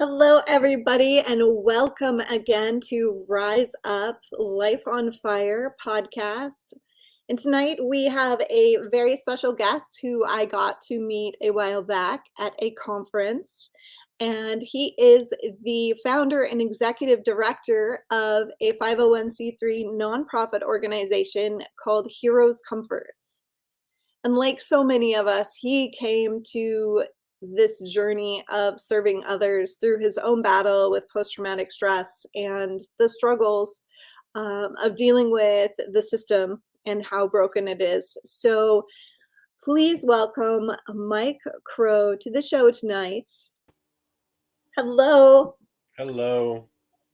Hello, everybody, and welcome again to Rise Up Life on Fire podcast. And tonight we have a very special guest who I got to meet a while back at a conference. And he is the founder and executive director of a 501c3 nonprofit organization called Heroes Comforts. And like so many of us, he came to this journey of serving others through his own battle with post-traumatic stress and the struggles of dealing with the system and how broken it is. So please welcome Mike Crowe to the show tonight. Hello. Hello.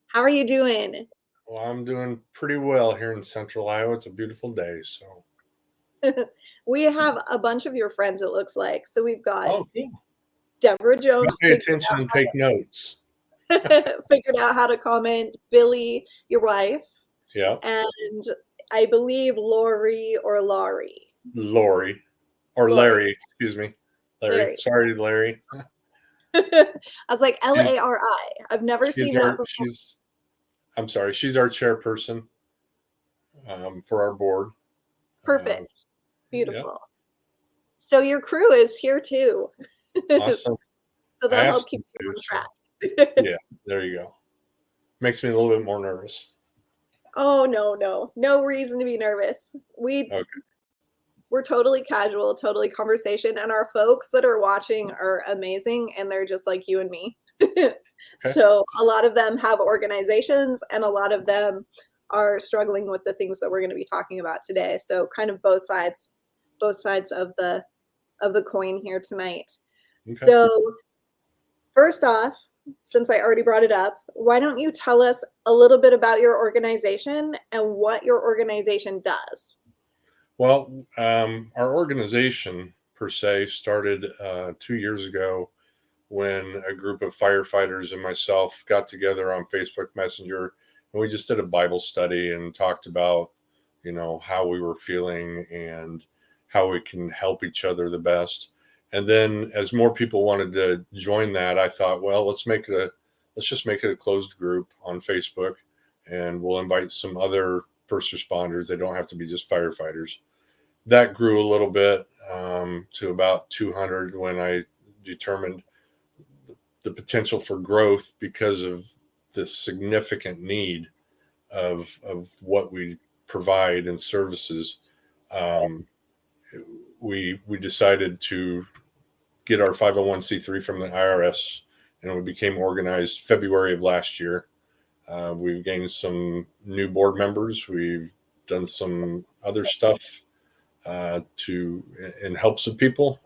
How are you doing? Well, I'm doing pretty well here in Central Iowa. It's a beautiful day, so. We have a bunch of your friends, it looks like. So we've got Cool. Deborah Jones. Pay attention and take notes. Figured out how to comment. Billy, your wife. Yeah. And I believe Lori or Laurie. Lori. Or Larry, excuse me. Larry. Sorry, Larry. I was like, L-A-R-I. I've never seen that before. I'm sorry. She's our chairperson for our board. Perfect. Beautiful. Yeah. So your crew is here too. Awesome. So they'll help keep you on track. Yeah, there you go. Makes me a little bit more nervous. Oh, no reason to be nervous. We're totally casual, totally conversation, and our folks that are watching are amazing, and they're just like you and me. Okay. So a lot of them have organizations, and a lot of them are struggling with the things that we're going to be talking about today. So kind of both sides of the coin here tonight. Okay. So first off, since I already brought it up, why don't you tell us a little bit about your organization and what your organization does? Well, our organization per se started 2 years ago when a group of firefighters and myself got together on Facebook Messenger, and we just did a Bible study and talked about, how we were feeling and how we can help each other the best. And then as more people wanted to join that, I thought, well, let's just make it a closed group on Facebook, and we'll invite some other first responders. They don't have to be just firefighters. That grew a little bit to about 200 when I determined the potential for growth because of the significant need of what we provide and services. We decided to get our 501c3 from the IRS, and we became organized February of last year. We've gained some new board members. We've done some other stuff in helps of people,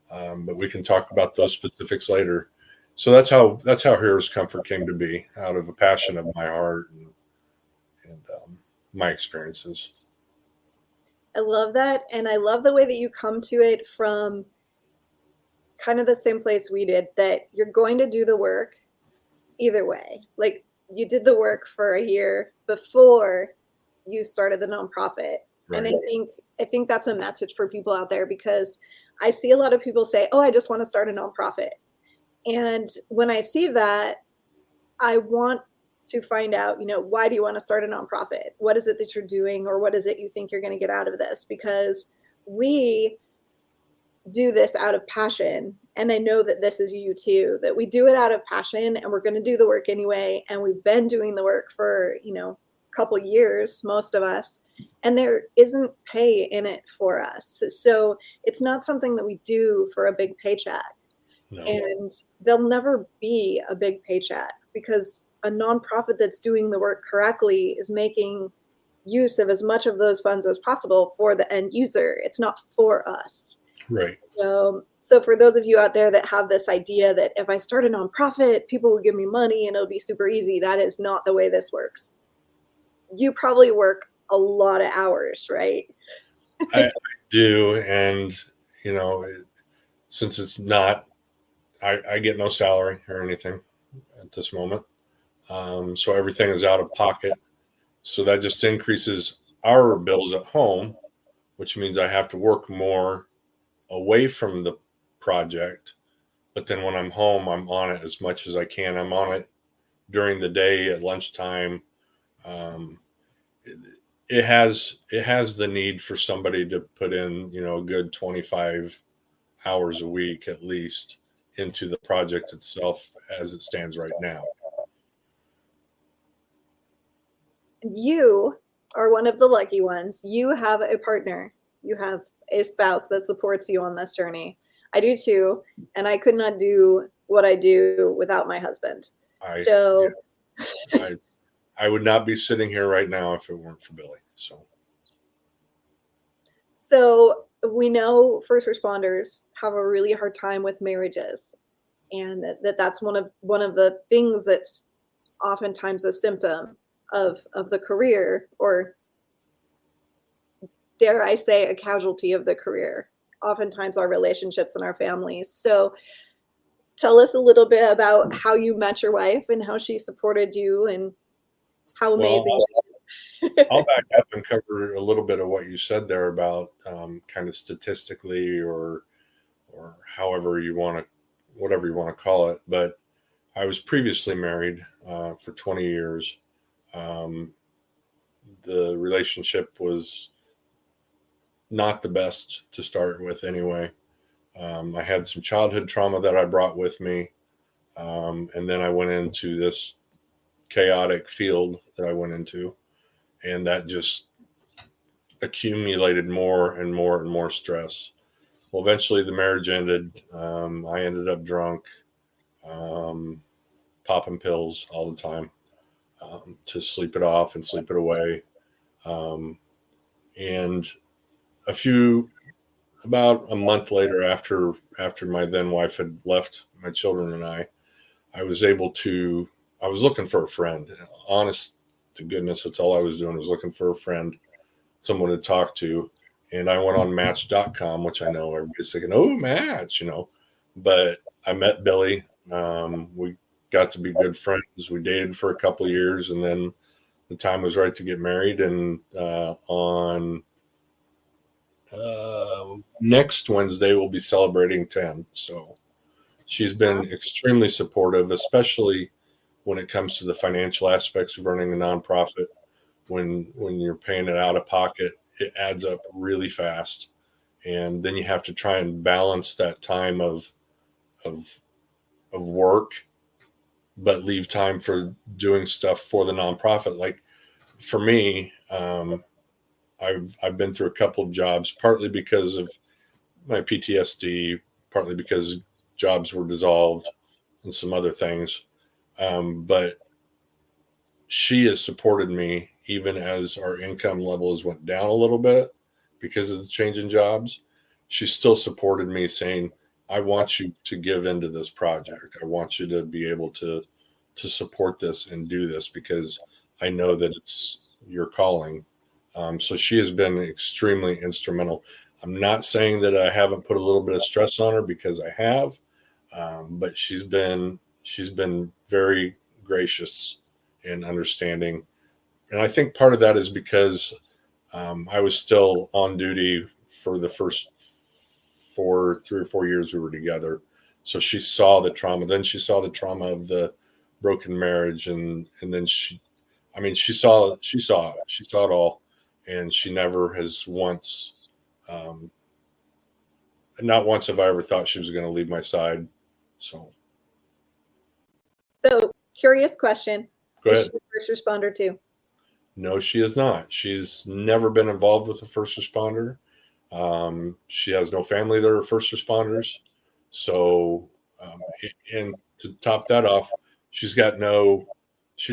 but we can talk about those specifics later. So that's how Heroes Comfort came to be, out of a passion of my heart and my experiences. I love that. And I love the way that you come to it from kind of the same place we did, that you're going to do the work either way. Like, you did the work for a year before you started the nonprofit. Right. And I think that's a message for people out there, because I see a lot of people say, oh, I just want to start a nonprofit. And when I see that, I want to find out, why do you want to start a nonprofit? What is it that you're doing, or what is it you think you're going to get out of this? Because we do this out of passion. And I know that this is you too, that we do it out of passion, and we're going to do the work anyway. And we've been doing the work for, a couple years, most of us, and there isn't pay in it for us. So it's not something that we do for a big paycheck. No. And there'll never be a big paycheck, because a nonprofit that's doing the work correctly is making use of as much of those funds as possible for the end user. It's not for us. Right. So for those of you out there that have this idea that if I start a nonprofit, people will give me money and it'll be super easy, that is not the way this works. You probably work a lot of hours, right? I do. And, since it's not, I get no salary or anything at this moment. So everything is out of pocket. So that just increases our bills at home, which means I have to work more away from the project but then when I'm home, I'm on it as much as I can. I'm on it during the day at lunchtime. Um, it, it has the need for somebody to put in, a good 25 hours a week at least into the project itself as it stands right now. You are one of the lucky ones. You have a partner. You have a spouse that supports you on this journey. I do too, and I could not do what I do without my husband. I So, I I would not be sitting here right now if it weren't for Billy. so we know first responders have a really hard time with marriages, and that's one of the things that's oftentimes a symptom of the career, or dare I say, a casualty of the career. Oftentimes, our relationships and our families. So, tell us a little bit about how you met your wife and how she supported you and how Well, amazing she I'll is. back up and cover a little bit of what you said there about kind of statistically or however you want to, whatever you want to call it. But I was previously married for 20 years. Um, the relationship was not the best to start with anyway. I had some childhood trauma that I brought with me. And then I went into this chaotic field that I went into, and that just accumulated more and more and more stress. Well, eventually the marriage ended. I ended up drunk, um, popping pills all the time to sleep it off and sleep it away. Um, and a few about a month later, after my then wife had left my children and I was able to. I was looking for a friend. Honest to goodness, that's all I was doing, was looking for a friend, someone to talk to. And I went on Match.com, which I know everybody's thinking, oh, Match, But I met Billy. We got to be good friends. We dated for a couple of years, and then the time was right to get married. And on next Wednesday, we'll be celebrating 10. So she's been extremely supportive, especially when it comes to the financial aspects of running a nonprofit. When you're paying it out of pocket, it adds up really fast, and then you have to try and balance that time of of work, but leave time for doing stuff for the nonprofit. Like for me, I've been through a couple of jobs, partly because of my PTSD, partly because jobs were dissolved, and some other things. But she has supported me even as our income levels went down a little bit because of the change in jobs. She still supported me, saying, I want you to give into this project. I want you to be able to support this and do this because I know that it's your calling. So she has been extremely instrumental. I'm not saying that I haven't put a little bit of stress on her, because I have, but she's been very gracious and understanding. And I think part of that is because I was still on duty for the first 3 or 4 years we were together. So she saw the trauma. Then she saw the trauma of the broken marriage, and then she saw it all, and she never has once, um, not once have I ever thought she was going to leave my side. So So, curious question. go Is she ahead. a first responder too? No, she is not. She's never been involved with a first responder. She has no family that are first responders. So, and to top that off, she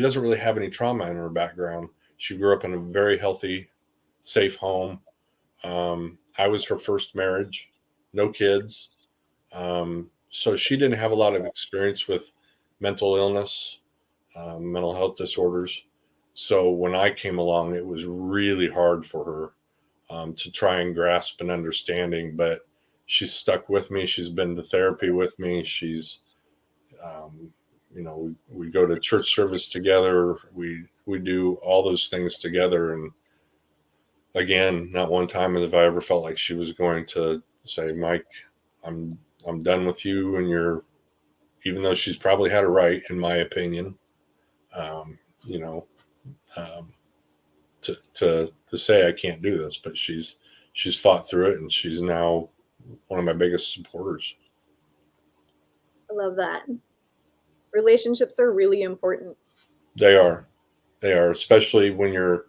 doesn't really have any trauma in her background. She grew up in a very healthy, safe home. I was her first marriage, no kids. So she didn't have a lot of experience with mental illness, mental health disorders. So when I came along, it was really hard for her to try and grasp an understanding. But she's stuck with me. She's been to therapy with me. Um, we go to church service together. We do all those things together. And again, not one time have I ever felt like she was going to say, Mike, I'm done with you and even though she's probably had it right, in my opinion. Um, you know, um, to say I can't do this, but she's fought through it, and she's now one of my biggest supporters. I love that. Relationships are really important. They are, especially when you're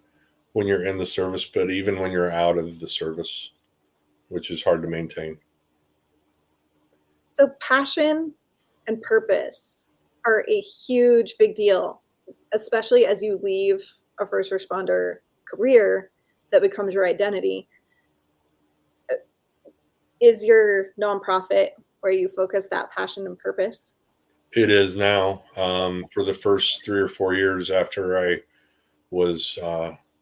in the service, but even when you're out of the service, which is hard to maintain. So passion and purpose are a huge big deal, especially as you leave a first responder career that becomes your identity. Is your nonprofit where you focus that passion and purpose? It is now. For the first 3 or 4 years after I was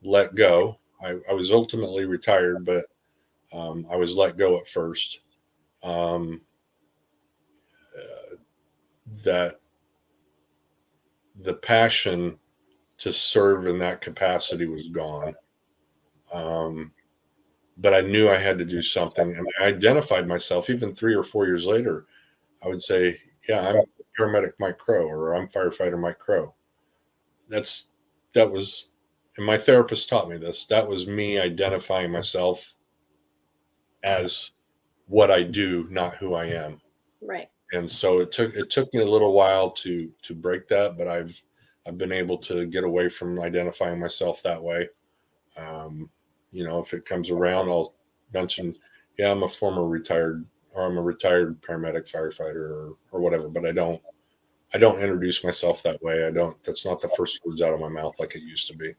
let go, I was ultimately retired, but I was let go at first. Um, that the passion to serve in that capacity was gone. Um, but I knew I had to do something, and I identified myself even 3 or 4 years later. I would say, "Yeah, I'm paramedic Mike Crowe," or "I'm firefighter Mike Crowe." That's that was, and my therapist taught me this. That was me identifying myself as what I do, not who I am. Right. And so it took me a little while to break that, but I've been able to get away from identifying myself that way. Um, if it comes around, I'll mention, yeah, I'm a former retired, or I'm a retired paramedic firefighter, or whatever, but I don't introduce myself that way. I don't, that's not the first words out of my mouth like it used to be.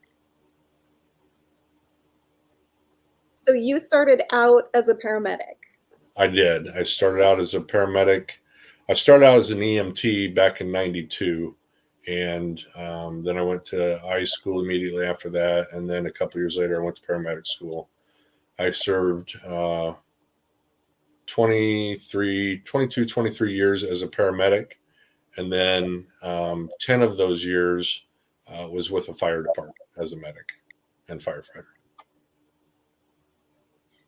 So you started out as a paramedic. I did. I started out as a paramedic. I started out as an EMT back in '92, and then I went to high school immediately after that, and then a couple years later, I went to paramedic school. I served 23 years as a paramedic, and then 10 of those years was with a fire department as a medic and firefighter.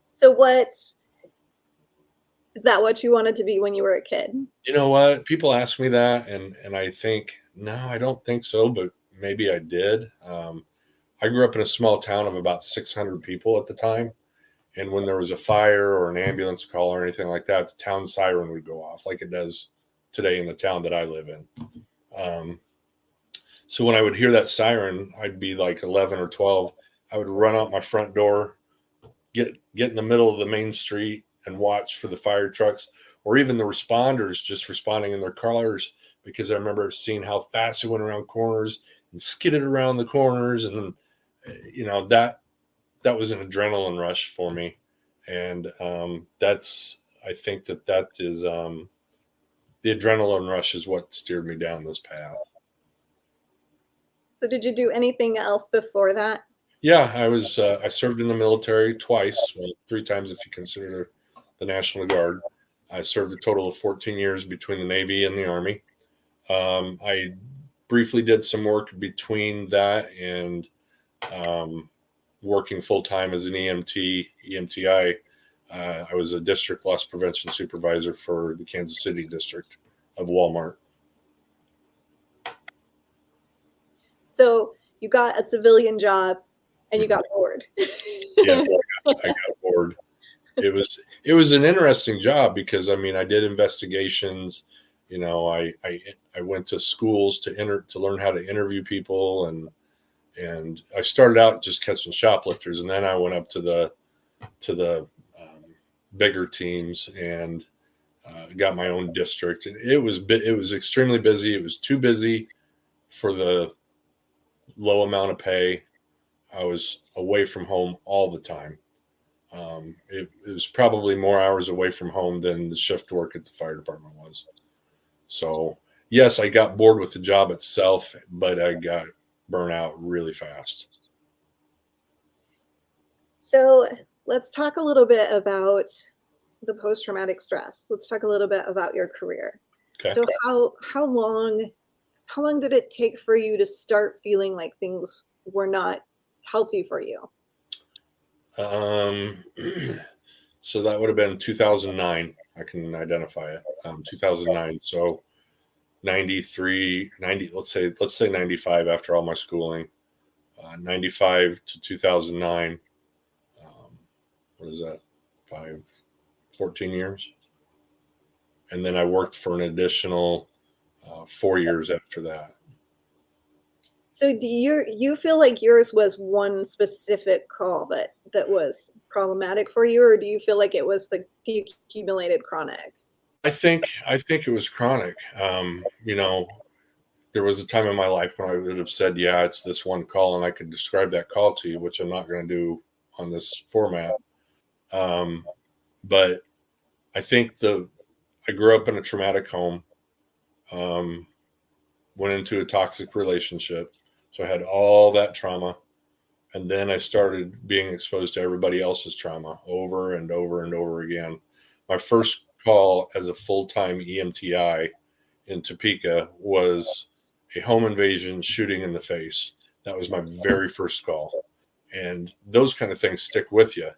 So what is that what you wanted to be when you were a kid? You know what? People ask me that, and I think, no, I don't think so, but maybe I did. I grew up in a small town of about 600 people at the time. And when there was a fire or an ambulance call or anything like that, the town siren would go off like it does today in the town that I live in. Um, so when I would hear that siren, I'd be like 11 or 12. I would run out my front door, get in the middle of the main street and watch for the fire trucks, or even the responders just responding in their cars, because I remember seeing how fast they went around corners and skidded around the corners. And, that was an adrenaline rush for me. And I think that is the adrenaline rush is what steered me down this path. So did you do anything else before that? Yeah, I served in the military twice, well, 3 times if you consider the National Guard. I served a total of 14 years between the Navy and the Army. I briefly did some work between that and working full time as an EMTI. I was a district loss prevention supervisor for the Kansas City district of Walmart. So you got a civilian job and you got bored. Yes, I got bored. It was an interesting job because, I mean, I did investigations. I went to schools to learn how to interview people, and I started out just catching shoplifters, and then I went up to the bigger teams and got my own district. It was extremely busy. It was too busy for the low amount of pay. I was away from home all the time. It was probably more hours away from home than the shift work at the fire department was. So yes, I got bored with the job itself, but I got burnt out really fast. So let's talk a little bit about the post-traumatic stress. Let's talk a little bit about your career. Okay. So how long did it take for you to start feeling like things were not healthy for you? So that would have been 2009. I can identify it. 2009. So 93, 90, let's say 95 after all my schooling, 95 to 2009. What is that? 14 years. And then I worked for an additional 4 years after that. So do you feel like yours was one specific call that was problematic for you, or do you feel like it was the accumulated chronic? I think it was chronic. There was a time in my life when I would have said, yeah, it's this one call, and I could describe that call to you, which I'm not going to do on this format. But I think I grew up in a traumatic home, went into a toxic relationship. So I had all that trauma. And then I started being exposed to everybody else's trauma over and over and over again. My first call as a full-time EMTI in Topeka was a home invasion shooting in the face. That was my very first call. And those kind of things stick with you.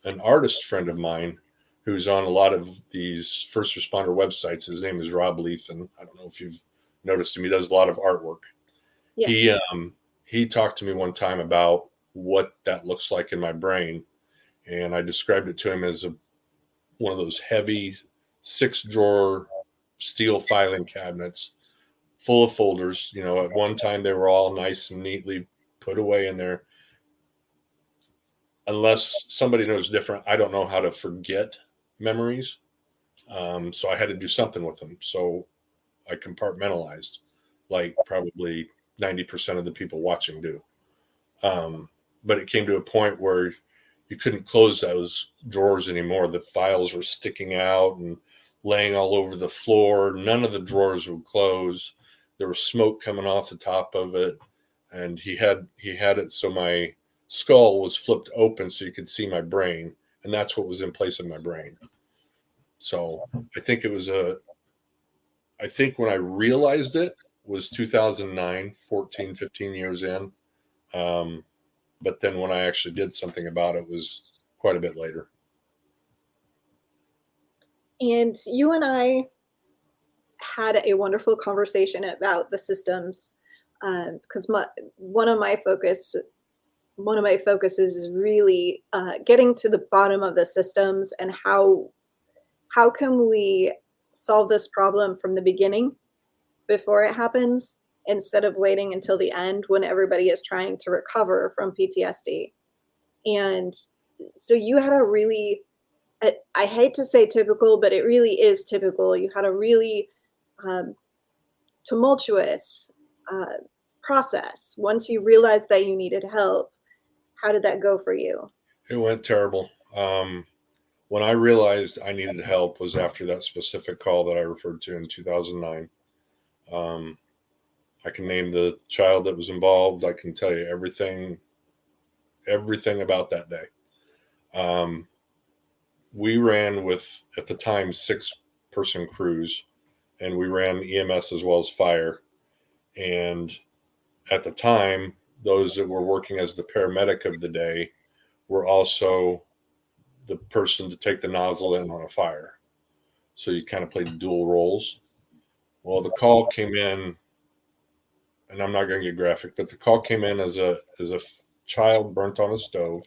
An artist friend of mine who's on a lot of these first responder websites, his name is Rob Leathan. I don't know if you've noticed him. He does a lot of artwork. Yeah. He talked to me one time about what that looks like in my brain. And I described it to him as one of those heavy 6-drawer steel filing cabinets full of folders. At one time they were all nice and neatly put away in there. Unless somebody knows different, I don't know how to forget memories. So I had to do something with them. So I compartmentalized, like probably 90% of the people watching do. But it came to a point where you couldn't close those drawers anymore. The files were sticking out and laying all over the floor. None of the drawers would close. There was smoke coming off the top of it. And he had it so my skull was flipped open so you could see my brain. And that's what was in place of my brain. So I think when I realized it was 2009, 14, 15 years in. But then when I actually did something about it was quite a bit later. And you and I had a wonderful conversation about the systems, because one of my focuses is really getting to the bottom of the systems and how can we solve this problem from the beginning before it happens, instead of waiting until the end when everybody is trying to recover from PTSD. And so you had a really, I hate to say typical, but it really is typical. You had a really tumultuous process. Once you realized that you needed help, how did that go for you? It went terrible. When I realized I needed help was after that specific call that I referred to in 2009. I can name the child that was involved. I can tell you everything about that day. We ran with, at the time, 6-person crews, and we ran EMS as well as fire. And at the time, those that were working as the paramedic of the day were also the person to take the nozzle in on a fire. So you kind of played dual roles. Well, the call came in, and I'm not going to get graphic, but the call came in as a child burnt on a stove.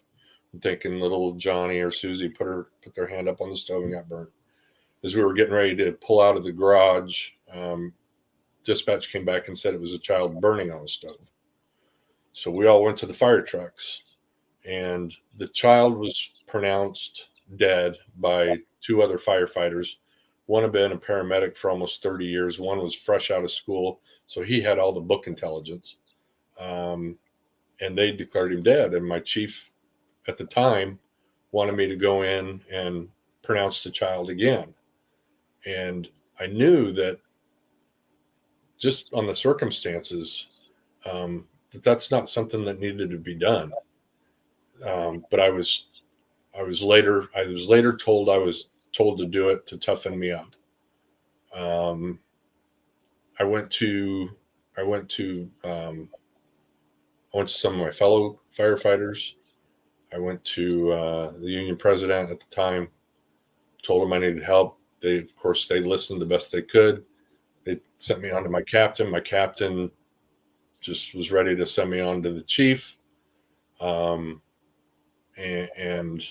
I'm thinking little Johnny or Susie put their hand up on the stove and got burnt. As we were getting ready to pull out of the garage, dispatch came back and said it was a child burning on a stove. So we all went to the fire trucks, and the child was pronounced dead by 2 other firefighters. One had been a paramedic for almost 30 years. One was fresh out of school, so he had all the book intelligence. And they declared him dead. And my chief at the time wanted me to go in and pronounce the child again. And I knew that just on the circumstances, that's not something that needed to be done. But I was later told I was told to do it to toughen me up. I went to some of my fellow firefighters. I went to the union president at the time, told them I needed help. Of course, they listened the best they could. They sent me on to my captain. My captain just was ready to send me on to the chief. And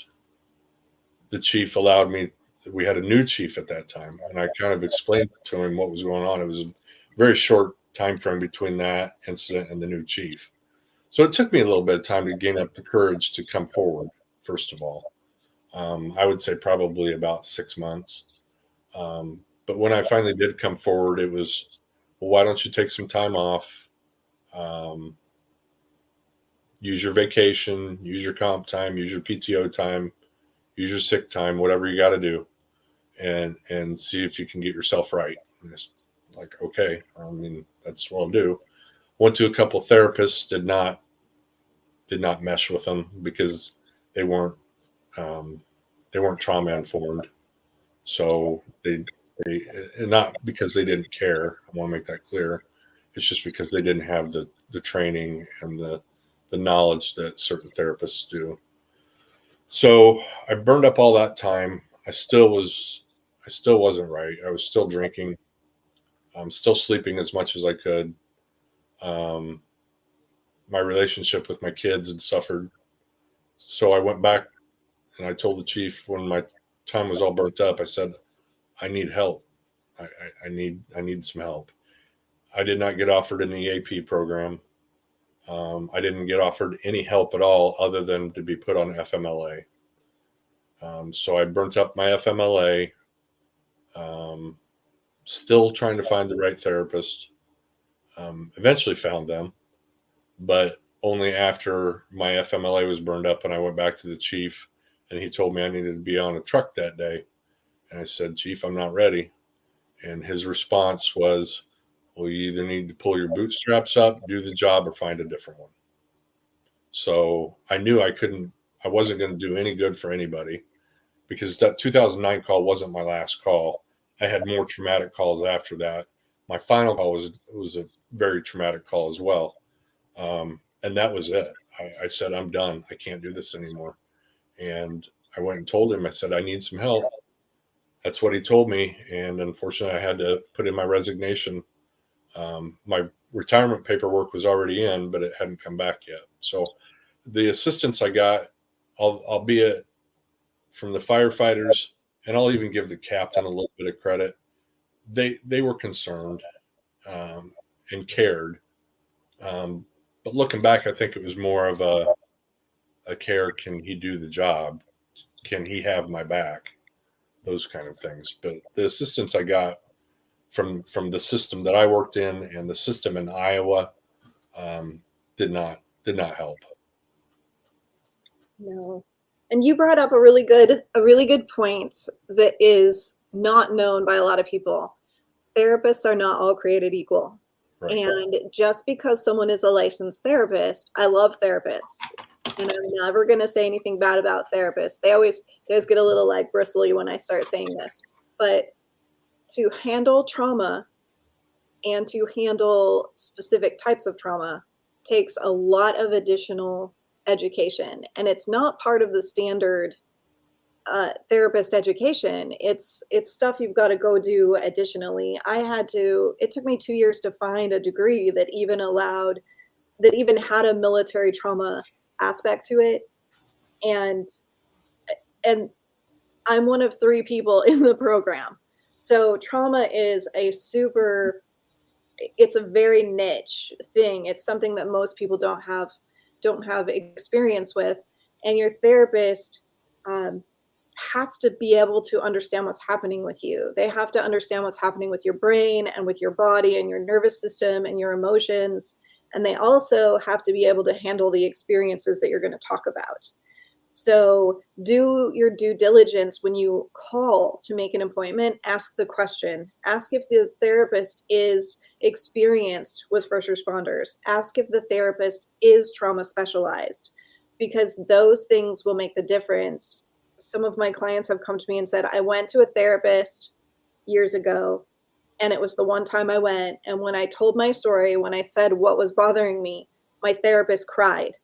the chief allowed me. We had a new chief at that time, and I kind of explained to him what was going on. It was a very short time frame between that incident and the new chief. So it took me a little bit of time to gain up the courage to come forward, first of all. I would say probably about 6 months. But when I finally did come forward, it was, well, why don't you take some time off? Use your vacation, use your comp time, use your PTO time, use your sick time, whatever you got to do, and see if you can get yourself right. And it's like, okay, I mean, that's what I'll do. Went to a couple of therapists, did not mesh with them because they weren't trauma informed. So they not because they didn't care. I want to make that clear. It's just because they didn't have the training and the knowledge that certain therapists do. So I burned up all that time. I still wasn't right. I was still drinking. I'm still sleeping as much as I could. My relationship with my kids had suffered. So I went back and I told the chief when my time was all burnt up, I said, I need help. I need some help. I did not get offered an EAP program. I didn't get offered any help at all other than to be put on FMLA. So I burnt up my FMLA, still trying to find the right therapist. Eventually found them, but only after my FMLA was burned up and I went back to the chief and he told me I needed to be on a truck that day. And I said, Chief, I'm not ready. And his response was, well, you either need to pull your bootstraps up, do the job, or find a different one. So I knew I wasn't going to do any good for anybody because that 2009 call wasn't my last call. I had more traumatic calls after that. My final call was a very traumatic call as well. And that was it. I said, I'm done. I can't do this anymore. And I went and told him, I said, I need some help. That's what he told me. And unfortunately, I had to put in my resignation. My retirement paperwork was already in, but it hadn't come back yet. So the assistance I got, albeit from the firefighters, and I'll even give the captain a little bit of credit, they were concerned and cared. But looking back, I think it was more of a care. Can he do the job? Can he have my back? Those kind of things. But the assistance I got from the system that I worked in and the system in Iowa did not help. No. And you brought up a really good point that is not known by a lot of people. Therapists are not all created equal. Right. And just because someone is a licensed therapist, I love therapists. And I'm never going to say anything bad about therapists. They always get a little like bristly when I start saying this. But to handle trauma and to handle specific types of trauma takes a lot of additional education. And it's not part of the standard therapist education. It's stuff you've got to go do additionally. It took me 2 years to find a degree that even had a military trauma aspect to it. And I'm one of 3 people in the program. So trauma is it's a very niche thing. It's something that most people don't have experience with. And your therapist has to be able to understand what's happening with you. They have to understand what's happening with your brain and with your body and your nervous system and your emotions. And they also have to be able to handle the experiences that you're going to talk about. So do your due diligence when you call to make an appointment. Ask the question. Ask if the therapist is experienced with first responders. Ask if the therapist is trauma specialized, because those things will make the difference. Some of my clients have come to me and said, I went to a therapist years ago, and it was the one time I went. And when I told my story, when I said what was bothering me, my therapist cried.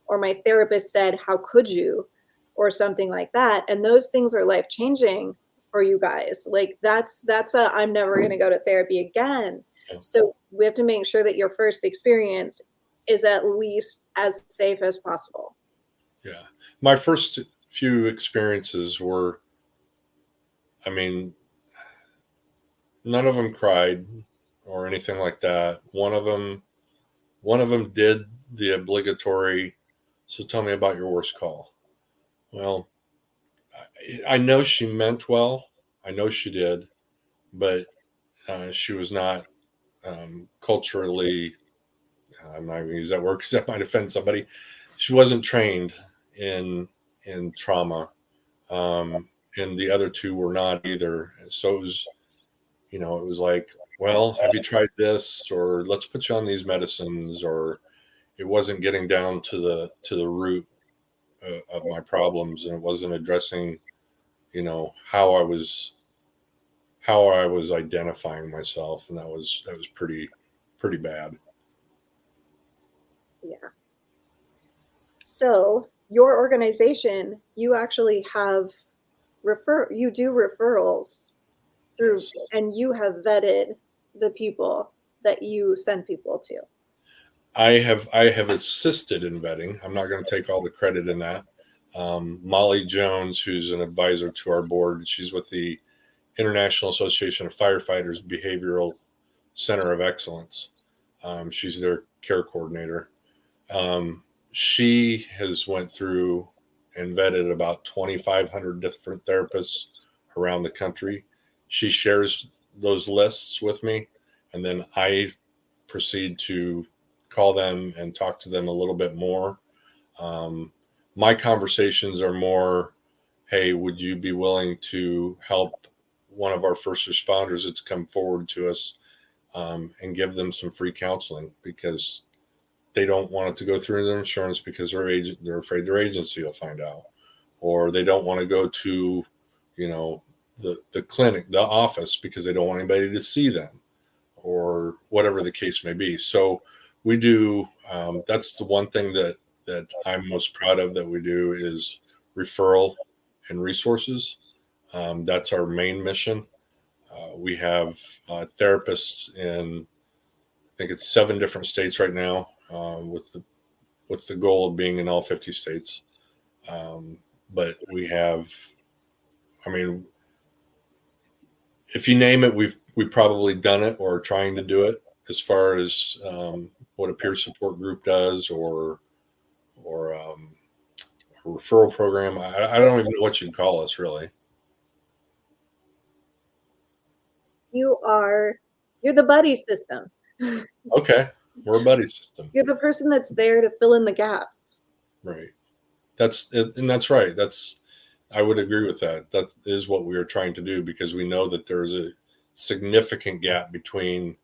Or my therapist said, how could you? Or something like that. And those things are life-changing for you guys. Like that's I'm never going to go to therapy again. Yeah. So we have to make sure that your first experience is at least as safe as possible. Yeah. My first few experiences were, I mean, none of them cried or anything like that. One of them did the obligatory, so tell me about your worst call. Well, I know she meant well. I know she did, but she was not culturally, I'm not going to use that word because that might offend somebody. She wasn't trained in trauma, and the other two were not either. So it was, it was like, well, have you tried this, or let's put you on these medicines, or it wasn't getting down to the root of my problems, and it wasn't addressing, how I was identifying myself, and that was pretty bad. Yeah. So your organization, you actually have you do referrals through, Yes. and you have vetted the people that you send people to. I have assisted in vetting. I'm not going to take all the credit in that. Molly Jones, who's an advisor to our board, she's with the International Association of Firefighters Behavioral Center of Excellence. She's their care coordinator. She has went through and vetted about 2,500 different therapists around the country. She shares those lists with me, and then I proceed to call them and talk to them a little bit more. My conversations are more, hey, would you be willing to help one of our first responders that's come forward to us, and give them some free counseling, because they don't want it to go through their insurance because they're afraid their agency will find out, or they don't want to go to, the clinic, the office, because they don't want anybody to see them, or whatever the case may be. So we do. That's the one thing that I'm most proud of that we do is referral and resources. That's our main mission. We have therapists in, I think it's 7 different states right now, with the goal of being in all 50 states. But we have, I mean, if you name it, we've probably done it or are trying to do it, as far as what a peer support group does, or a referral program. I don't even know what you'd call us, really. You're the buddy system. Okay, we're a buddy system. You're the person that's there to fill in the gaps. Right. That's it, and that's right. I would agree with that. That is what we are trying to do, because we know that there's a significant gap between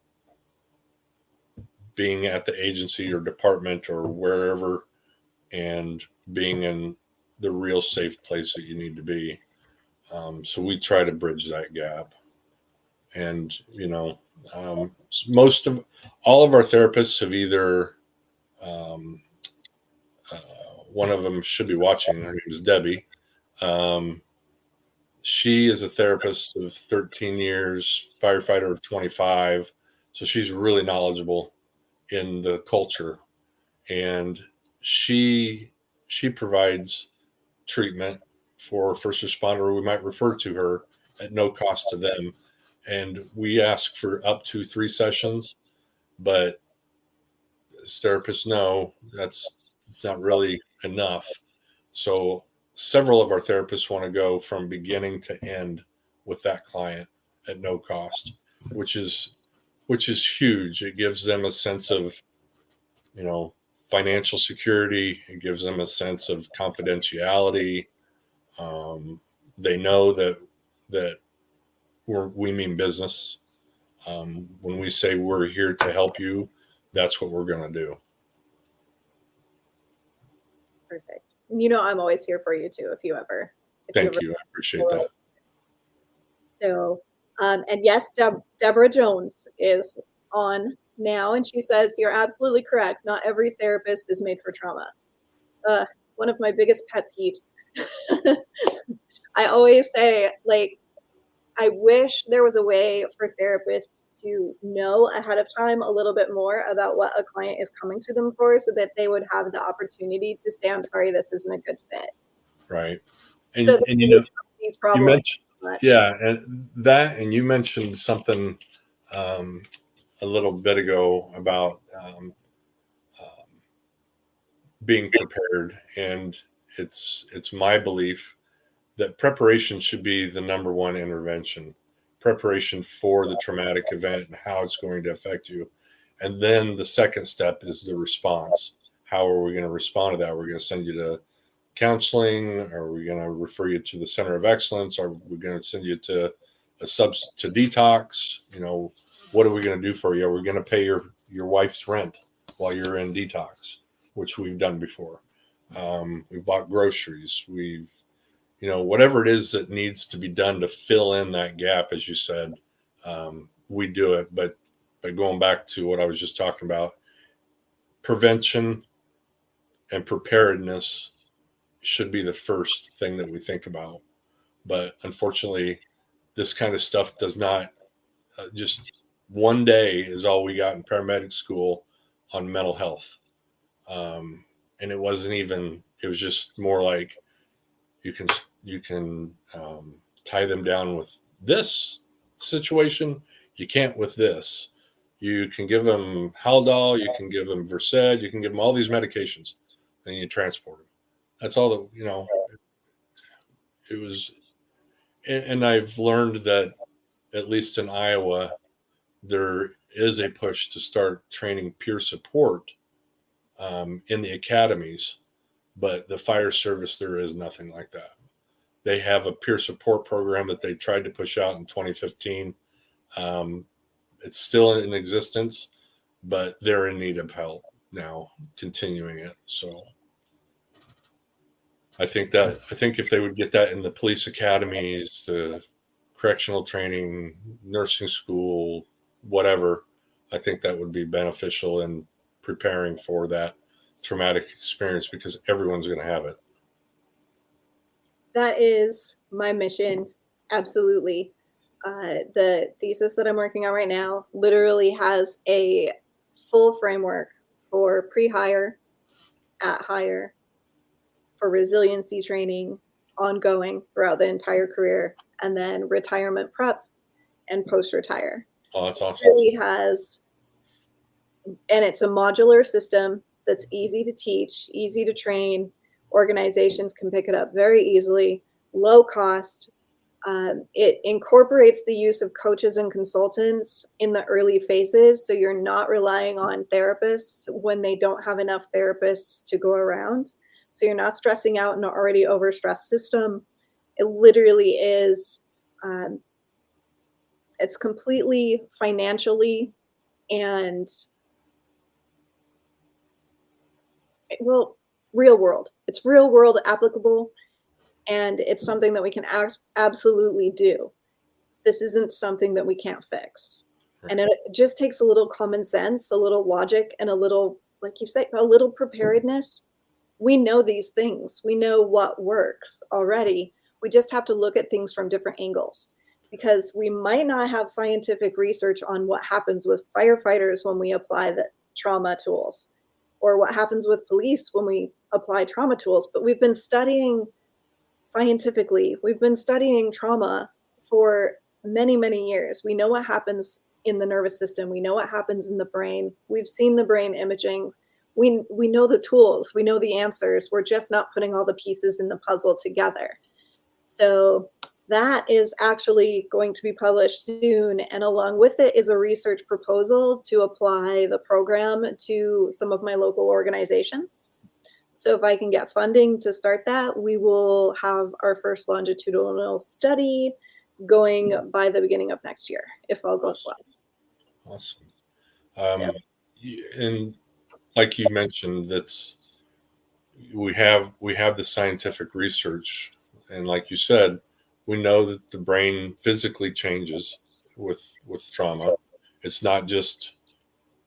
being at the agency or department or wherever and being in the real safe place that you need to be. So we try to bridge that gap. And, most of all of our therapists have either, um, one of them should be watching. Her name is Debbie. She is a therapist of 13 years, firefighter of 25. So she's really knowledgeable in the culture, and she provides treatment for first responder. We might refer to her at no cost to them, and we ask for up to 3 sessions, but as therapists know, it's not really enough. So several of our therapists want to go from beginning to end with that client at no cost, which is huge. It gives them a sense of, financial security. It gives them a sense of confidentiality. They know that we mean business. When we say we're here to help you, that's what we're going to do. Perfect. I'm always here for you too, if Thank you. I appreciate that. So, and yes, Deborah Jones is on now, and she says, you're absolutely correct. Not every therapist is made for trauma. One of my biggest pet peeves. I always say, like, I wish there was a way for therapists to know ahead of time a little bit more about what a client is coming to them for, so that they would have the opportunity to say, I'm sorry, this isn't a good fit. Right. So that And we don't have these you problems mentioned, much. yeah, and you mentioned something um, a little bit ago about being prepared, and it's my belief that preparation should be the number one intervention. Preparation for the traumatic event and how it's going to affect you, and then the second step is the response. How are we going to respond to that? We're going to send you to counseling? Are we going to refer you to the center of excellence? Are we going to send you to to detox? What are we going to do for you? Are we going to pay your wife's rent while you're in detox, which we've done before? We've bought groceries. We've, whatever it is that needs to be done to fill in that gap, as you said, we do it. But going back to what I was just talking about, prevention and preparedness should be the first thing that we think about. But unfortunately, this kind of stuff does not just one day is all we got in paramedic school on mental health. And it wasn't even, it was just more like you can tie them down with this situation. You can't with this. You can give them Haldol, you can give them Versed, you can give them all these medications, and you transport them. That's all that, it was. And I've learned that, at least in Iowa, there is a push to start training peer support in the academies, but the fire service, there is nothing like that. They have a peer support program that they tried to push out in 2015. It's still in existence, but they're in need of help now, continuing it. So I think if they would get that in the police academies, the correctional training, nursing school, whatever, I think that would be beneficial in preparing for that traumatic experience, because everyone's going to have it. That is my mission. Absolutely. The thesis that I'm working on right now literally has a full framework for pre-hire, at hire, for resiliency training, ongoing throughout the entire career, and then retirement prep and post-retire. Oh, that's awesome. It really has, and it's a modular system that's easy to teach, easy to train. Organizations can pick it up very easily, low cost. It incorporates the use of coaches and consultants in the early phases, so you're not relying on therapists when they don't have enough therapists to go around. So you're not stressing out an already overstressed system. It literally is, it's completely financially and, well, real world. It's real world applicable, and it's something that we can absolutely do. This isn't something that we can't fix. And it just takes a little common sense, a little logic, and a little, like you say, a little preparedness. We know these things. We know what works already. We just have to look at things from different angles, because we might not have scientific research on what happens with firefighters when we apply the trauma tools, or what happens with police when we apply trauma tools. But we've been studying scientifically, we've been studying trauma for many, many years. We know what happens in the nervous system. We know what happens in the brain. We've seen the brain imaging. We know the tools. We know the answers. We're just not putting all the pieces in the puzzle together. So that is actually going to be published soon. And along with it is a research proposal to apply the program to some of my local organizations. So if I can get funding to start that, we will have our first longitudinal study going by the beginning of next year, if all goes well. Awesome. And like you mentioned, we have the scientific research, and like you said, we know that the brain physically changes with trauma. It's not just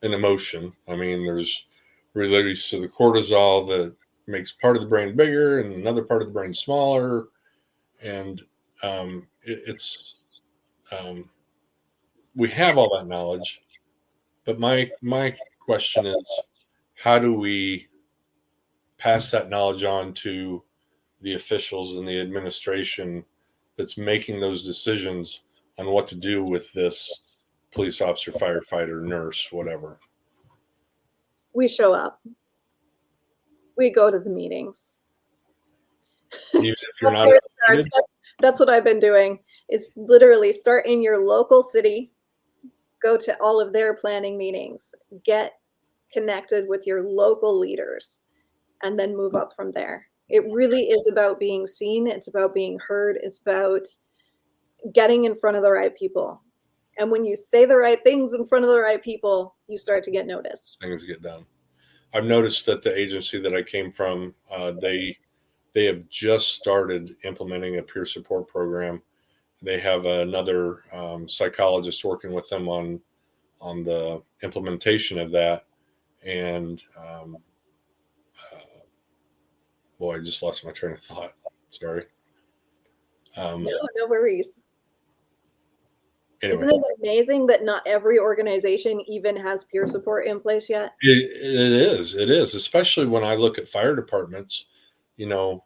an emotion. I mean, there's release of the cortisol that makes part of the brain bigger and another part of the brain smaller, and it's we have all that knowledge, but my question is, how do we pass that knowledge on to the officials and the administration that's making those decisions on what to do with this police officer, firefighter, nurse, whatever? We show up. We go to the meetings. Even if you're That's not where it starts. That's what I've been doing. It's literally start in your local city, go to all of their planning meetings, get connected with your local leaders, and then move up from there. It really is about being seen. It's about being heard. It's about getting in front of the right people. And when you say the right things in front of the right people, you start to get noticed. things get done. I've noticed that the agency that I came from, they have just started implementing a peer support program. They have another psychologist working with them on the implementation of that. And boy, I just lost my train of thought. Sorry. No worries. Anyway, isn't it amazing that not every organization even has peer support in place yet? it is, especially when I look at fire departments. You know,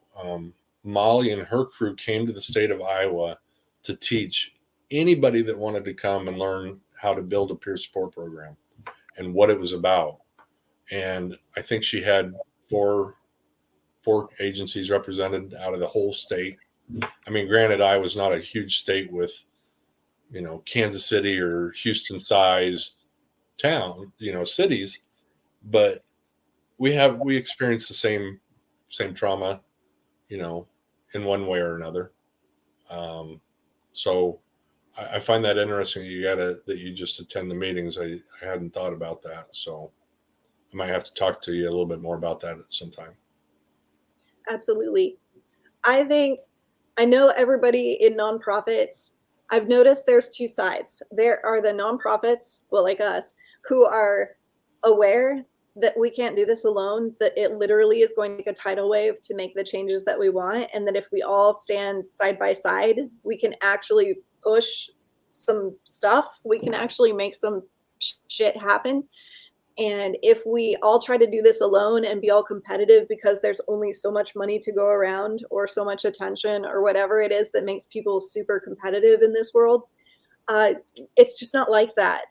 Molly and her crew came to the state of Iowa to teach anybody that wanted to come and learn how to build a peer support program and what it was about. And I think she had four agencies represented out of the whole state. I mean, granted, Iowa's not a huge state with, you know, Kansas City or Houston sized town, you know, cities, but we experience the same trauma, you know, in one way or another. So I find that interesting that you just attend the meetings. I hadn't thought about that. So I might have to talk to you a little bit more about that at some time. Absolutely. I know everybody in nonprofits. I've noticed there's two sides. There are the nonprofits, well, like us, who are aware that we can't do this alone, that it literally is going to take a tidal wave to make the changes that we want, and that if we all stand side by side, we can actually push some stuff. We can actually make some shit happen. And if we all try to do this alone and be all competitive because there's only so much money to go around or so much attention or whatever it is that makes people super competitive in this world, it's just not like that.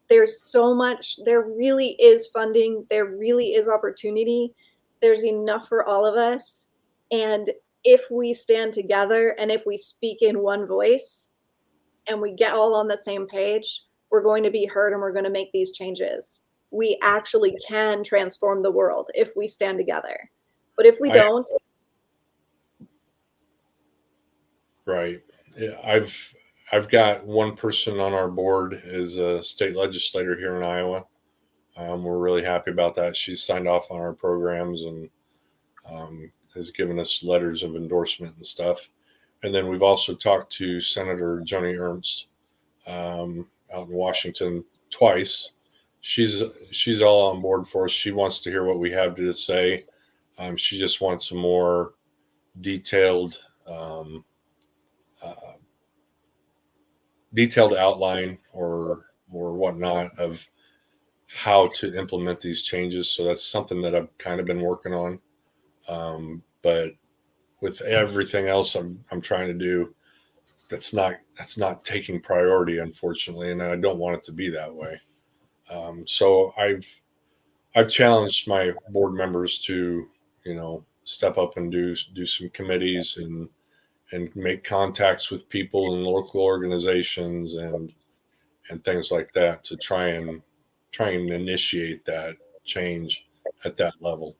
There's so much, there really is funding, there really is opportunity, there's enough for all of us. And if we stand together and if we speak in one voice and we get all on the same page, we're going to be heard and we're going to make these changes. We actually can transform the world if we stand together. But if we don't. Right. Yeah, I've got one person on our board is a state legislator here in Iowa. We're really happy about that. She's signed off on our programs and has given us letters of endorsement and stuff. And then we've also talked to Senator Joni Ernst out in Washington twice. She's all on board for us. She wants to hear what we have to say. She just wants a more detailed outline or whatnot of how to implement these changes. So that's something that I've kind of been working on. But with everything else I'm trying to do, that's not taking priority, unfortunately, and I don't want it to be that way. So I've challenged my board members to, you know, step up and do some committees and make contacts with people in local organizations and things like that to try and initiate that change at that level.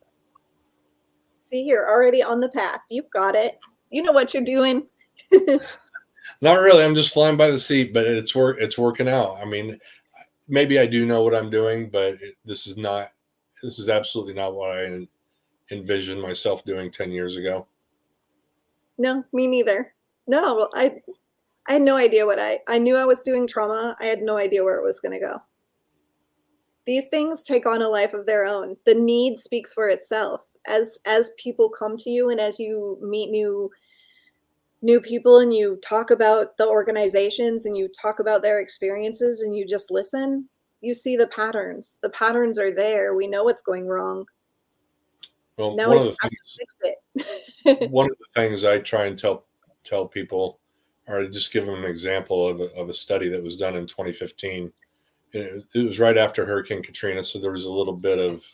See, you're already on the path. You've got it. You know what you're doing. Not really. I'm just flying by the seat, but it's working out. I mean, maybe I do know what I'm doing, but this is absolutely not what I envisioned myself doing 10 years ago. No, me neither. No, I had no idea what I knew I was doing trauma. I had no idea where it was going to go. These things take on a life of their own. The need speaks for itself. As people come to you and as you meet new new people and you talk about the organizations and you talk about their experiences and you just listen, you see the patterns. The patterns are there. We know what's going wrong. Well, Now we just have to fix it. one of the things I try and tell people, or just give them an example of a study that was done in 2015. It was right after Hurricane Katrina, so there was a little bit of,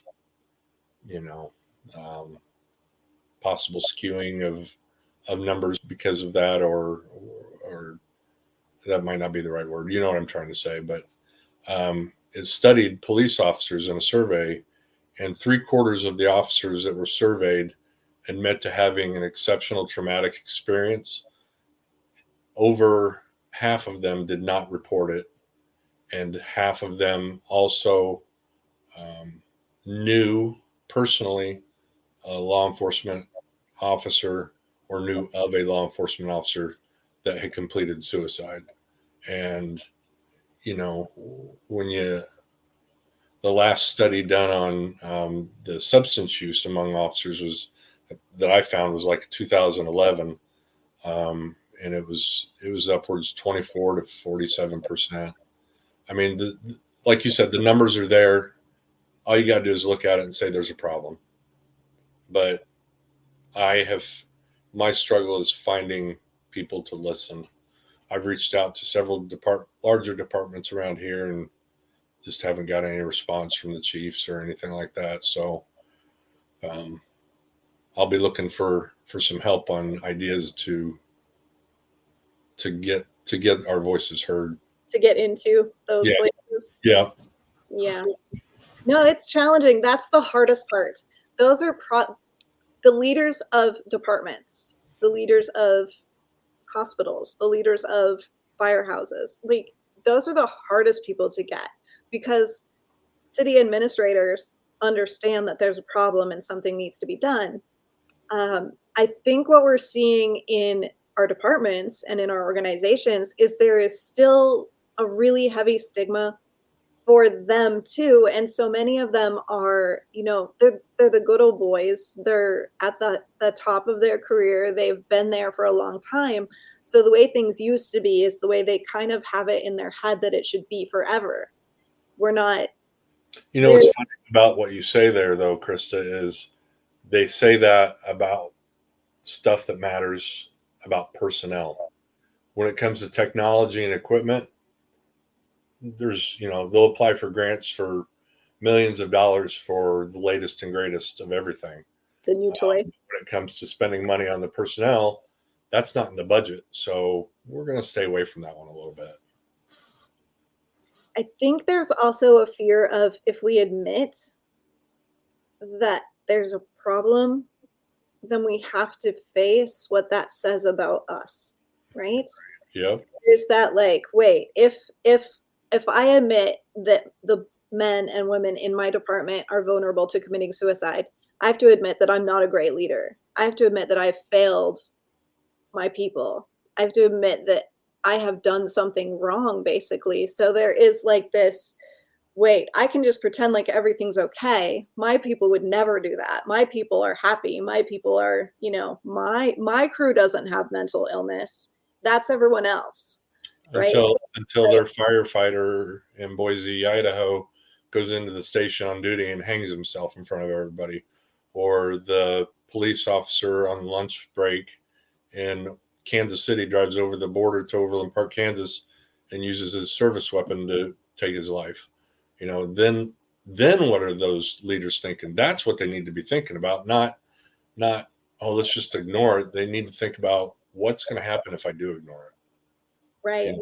you know, possible skewing of numbers because of that, or that might not be the right word. You know what I'm trying to say, but it studied police officers in a survey, and 3/4 of the officers that were surveyed admit to having an exceptional traumatic experience. Over half of them did not report it, and half of them also knew personally a law enforcement officer or knew of a law enforcement officer that had completed suicide. And, you know, when the last study done on the substance use among officers that I found was like 2011. And it was upwards 24 to 47%. I mean, like you said, the numbers are there. All you got to do is look at it and say there's a problem. But my struggle is finding people to listen. I've reached out to several larger departments around here and just haven't got any response from the chiefs or anything like that. So I'll be looking for some help on ideas to get our voices heard. To get into those places. Yeah. Yeah. No, it's challenging. That's the hardest part. Those are the leaders of departments, the leaders of hospitals, the leaders of firehouses. Like, those are the hardest people to get, because city administrators understand that there's a problem and something needs to be done. I think what we're seeing in our departments and in our organizations is there is still a really heavy stigma for them too. And so many of them are, you know, they're the good old boys. They're at the top of their career. They've been there for a long time. So the way things used to be is the way they kind of have it in their head that it should be forever. We're not. You know, what's funny about what you say there, though, Krista, is they say that about stuff that matters, about personnel. When it comes to technology and equipment, there's, you know, they'll apply for grants for millions of dollars for the latest and greatest of everything. The new toy. When it comes to spending money on the personnel, that's not in the budget. So we're going to stay away from that one a little bit. I think there's also a fear of, if we admit that there's a problem, then we have to face what that says about us, right? Yep. There's that, like, wait, if I admit that the men and women in my department are vulnerable to committing suicide, I have to admit that I'm not a great leader. I have to admit that I've failed my people. I have to admit that I have done something wrong, basically. So there is like this, wait, I can just pretend like everything's okay. My people would never do that. My people are happy. My people are, you know, my crew doesn't have mental illness. That's everyone else. Right? Until their firefighter in Boise, Idaho goes into the station on duty and hangs himself in front of everybody, or the police officer on lunch break in Kansas City drives over the border to Overland Park, Kansas, and uses his service weapon to take his life. You know, then what are those leaders thinking? That's what they need to be thinking about, not oh, let's just ignore it. They need to think about what's going to happen if I do ignore it. Right.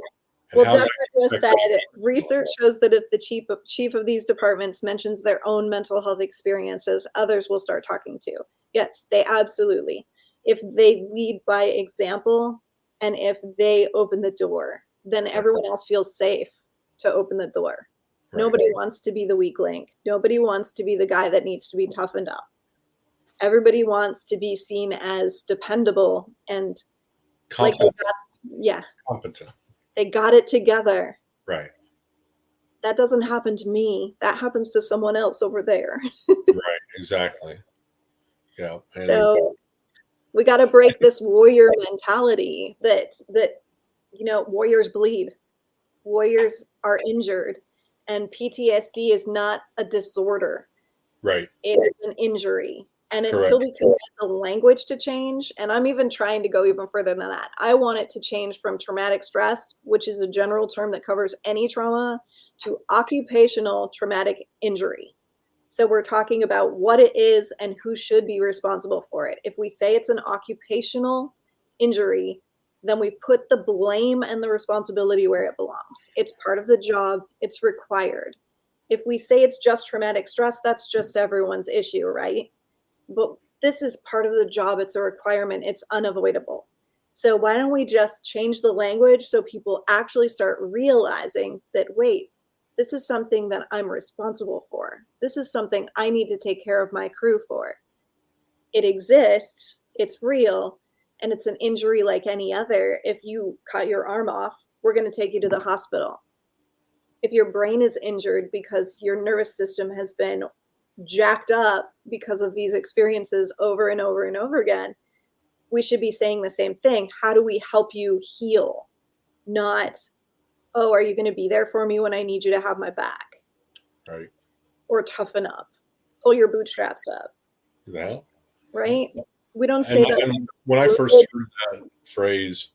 Well, Deborah just said research shows that if the chief of these departments mentions their own mental health experiences, others will start talking to. Yes, they absolutely. If they lead by example and if they open the door, then everyone else feels safe to open the door. Right. Nobody wants to be the weak link. Nobody wants to be the guy that needs to be toughened up. Everybody wants to be seen as dependable and competent. Competent. They got it together. Right. That doesn't happen to me. That happens to someone else over there. Right. Exactly. Yeah. So We got to break this warrior mentality that warriors bleed, warriors are injured, and PTSD is not a disorder. Right. It is an injury. And Correct. until we can get the language to change, and I'm even trying to go even further than that, I want it to change from traumatic stress, which is a general term that covers any trauma, to occupational traumatic injury. So we're talking about what it is and who should be responsible for it. If we say it's an occupational injury, then we put the blame and the responsibility where it belongs. It's part of the job, it's required. If we say it's just traumatic stress, that's just everyone's issue, right? But this is part of the job. It's a requirement. It's unavoidable. So why don't we just change the language so people actually start realizing that, wait, this is something that I'm responsible for. This is something I need to take care of my crew for. It exists, it's real, and it's an injury like any other. If you cut your arm off, we're going to take you to the hospital. If your brain is injured because your nervous system has been jacked up because of these experiences over and over and over again, we should be saying the same thing. How do we help you heal? Not, oh, are you going to be there for me when I need you to have my back? Right. Or toughen up, pull your bootstraps up. That. Right? We don't say that. And when I first heard that phrase,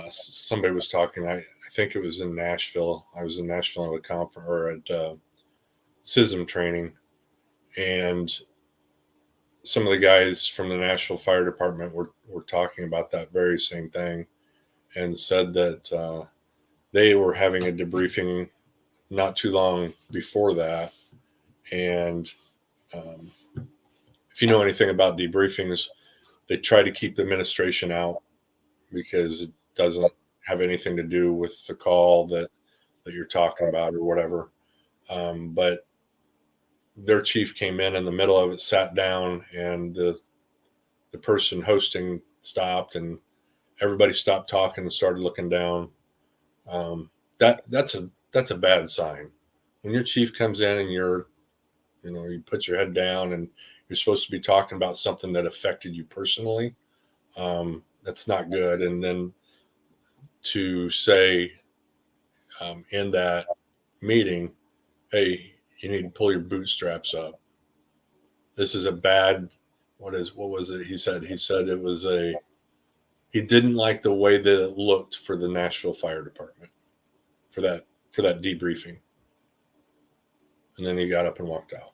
somebody was talking, I think it was in Nashville. I was in Nashville at a conference or at CISM training. And some of the guys from the Nashville Fire Department were talking about that very same thing, and said that they were having a debriefing not too long before that. And if you know anything about debriefings, they try to keep the administration out because it doesn't have anything to do with the call that you're talking about or whatever. But their chief came in the middle of it, sat down, and the person hosting stopped, and everybody stopped talking and started looking down. That's a bad sign. When your chief comes in and you put your head down and you're supposed to be talking about something that affected you personally, that's not good. And then to say in that meeting, hey, you need to pull your bootstraps up. This is a bad, what was it? He said it was he didn't like the way that it looked for the Nashville Fire Department for that debriefing. And then he got up and walked out.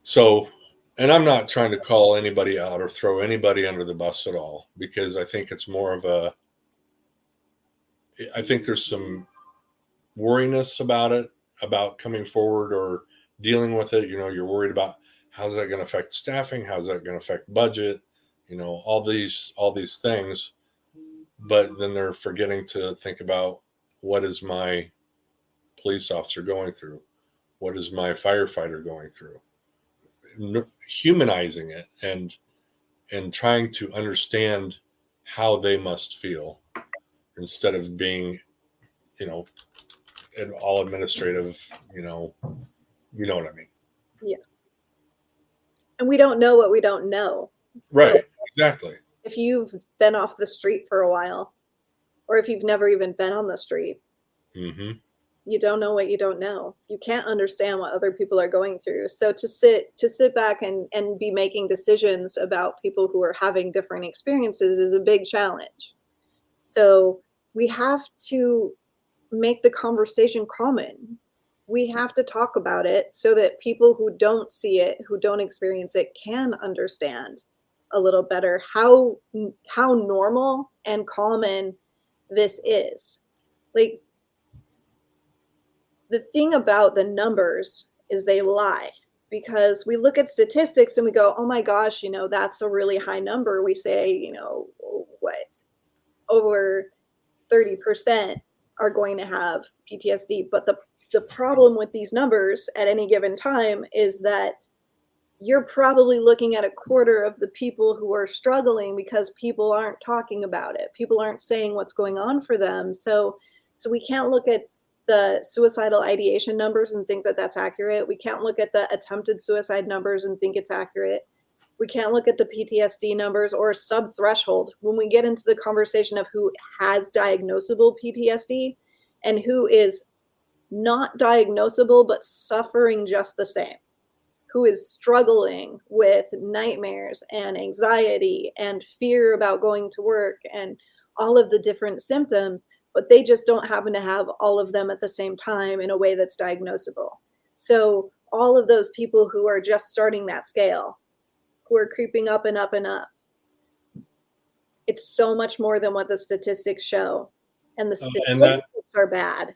So, and I'm not trying to call anybody out or throw anybody under the bus at all, because I think it's more of I think there's some worriness about it, about coming forward or dealing with it. You're worried about how's that going to affect staffing, how's that going to affect budget, all these things. But then they're forgetting to think about, what is my police officer going through? What is my firefighter going through? Humanizing it and trying to understand how they must feel, instead of being, all administrative, you know what I mean? Yeah. And we don't know what we don't know. So right. Exactly. If you've been off the street for a while, or if you've never even been on the street, you don't know what you don't know. You can't understand what other people are going through. So to sit back and be making decisions about people who are having different experiences is a big challenge. So we have to make the conversation common. We have to talk about it so that people who don't see it, who don't experience it, can understand a little better how normal and common this is. Like, the thing about the numbers is they lie, because we look at statistics and we go, oh my gosh, that's a really high number. We say, what, over 30% are going to have PTSD. But the problem with these numbers at any given time is that you're probably looking at a quarter of the people who are struggling, because people aren't talking about it. People aren't saying what's going on for them. So we can't look at the suicidal ideation numbers and think that that's accurate. We can't look at the attempted suicide numbers and think it's accurate. We can't look at the PTSD numbers or sub-threshold. When we get into the conversation of who has diagnosable PTSD and who is not diagnosable but suffering just the same, who is struggling with nightmares and anxiety and fear about going to work and all of the different symptoms, but they just don't happen to have all of them at the same time in a way that's diagnosable. So all of those people who are just starting that scale, who are creeping up and up and up, it's so much more than what the statistics show. And the And that statistics are bad.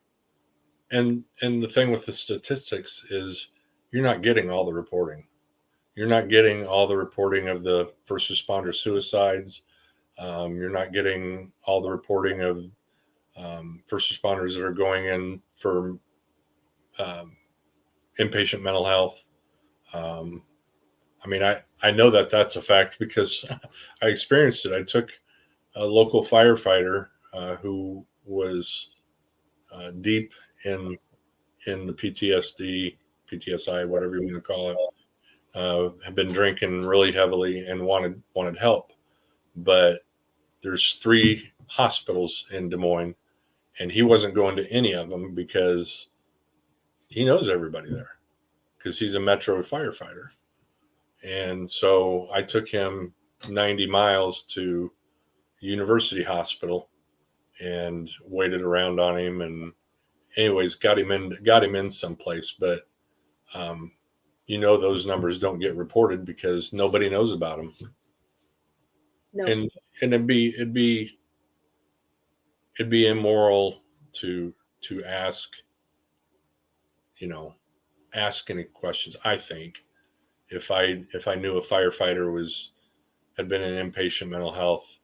and the thing with the statistics is you're not getting all the reporting. You're not getting all the reporting of the first responder suicides. You're not getting all the reporting of first responders that are going in for inpatient mental health. I mean, I know that that's a fact because I experienced it. I took a local firefighter who was deep in the PTSD, PTSI, whatever you want to call it. Had been drinking really heavily and wanted help, but there's 3 hospitals in Des Moines, and he wasn't going to any of them because he knows everybody there because he's a Metro firefighter. And so I took him 90 miles to University Hospital and waited around on him, and anyways got him in someplace. But those numbers don't get reported because nobody knows about them. No. And it'd be immoral to ask any questions. I think if I knew a firefighter had been in inpatient mental health,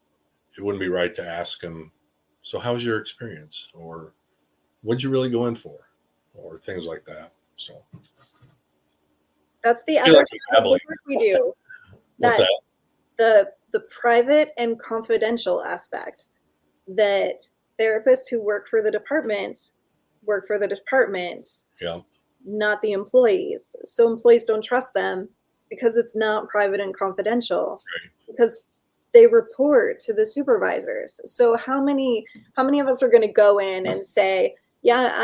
it wouldn't be right to ask him, so how was your experience, or what'd you really go in for, or things like that. So that's the other side of the work we do. What's that? The private and confidential aspect, that therapists who work for the departments, Yeah. not the employees. So employees don't trust them because it's not private and confidential, Right. because they report to the supervisors. So how many of us are going to go in and say, yeah,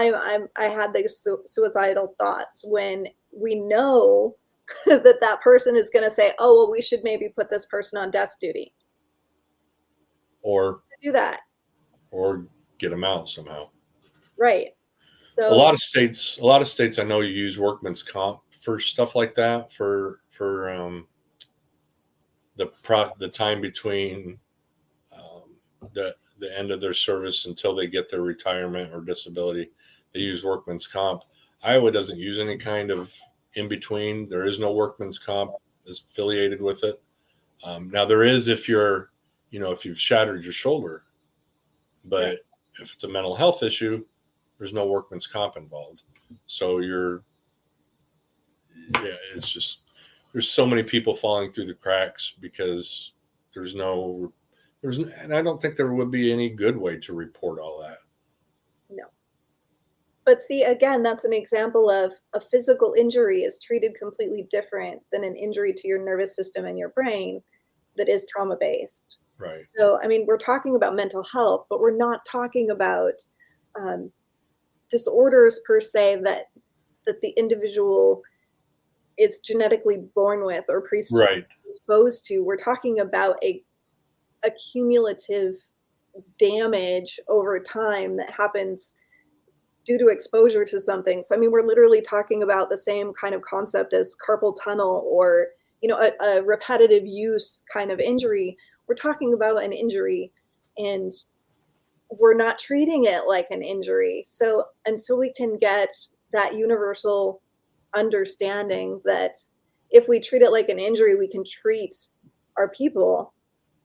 I had these suicidal thoughts, when we know that person is going to say, oh, well, we should maybe put this person on desk duty, or do that, or get them out somehow. right? So a lot of states I know you use workman's comp for stuff like that, for the time between the end of their service until they get their retirement or disability. They use workman's comp. Iowa doesn't use any kind of in between. There is no workman's comp is affiliated with it. Now there is if you've shattered your shoulder, but right. If it's a mental health issue, there's no workman's comp involved. So it's just, there's so many people falling through the cracks because and I don't think there would be any good way to report all that. No. But see, again, that's an example of a physical injury is treated completely different than an injury to your nervous system and your brain that is trauma-based. Right. So, I mean, we're talking about mental health, but we're not talking about disorders per se that the individual is genetically born with or predisposed to. We're talking about a cumulative damage over time that happens due to exposure to something. So, I mean, we're literally talking about the same kind of concept as carpal tunnel or, a repetitive use kind of injury. We're talking about an injury, and we're not treating it like an injury. So until we can get that universal understanding that if we treat it like an injury, we can treat our people